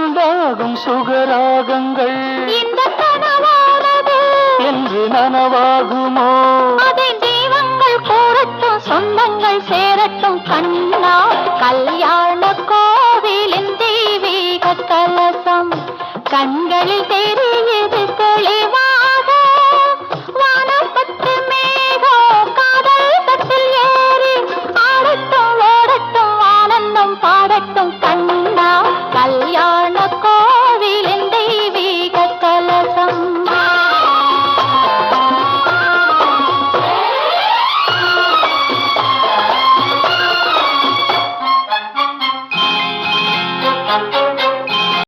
உண்டாகும் சுகராகங்கள் இந்த கனவானது என்று நனவாகுமோ? அதை தெய்வங்கள் கூறட்டும், சொந்தங்கள் சேரட்டும் கண்ணா. கல்யாண கோவிலின் தெய்வீக கலசம் கண்களில் தெரிய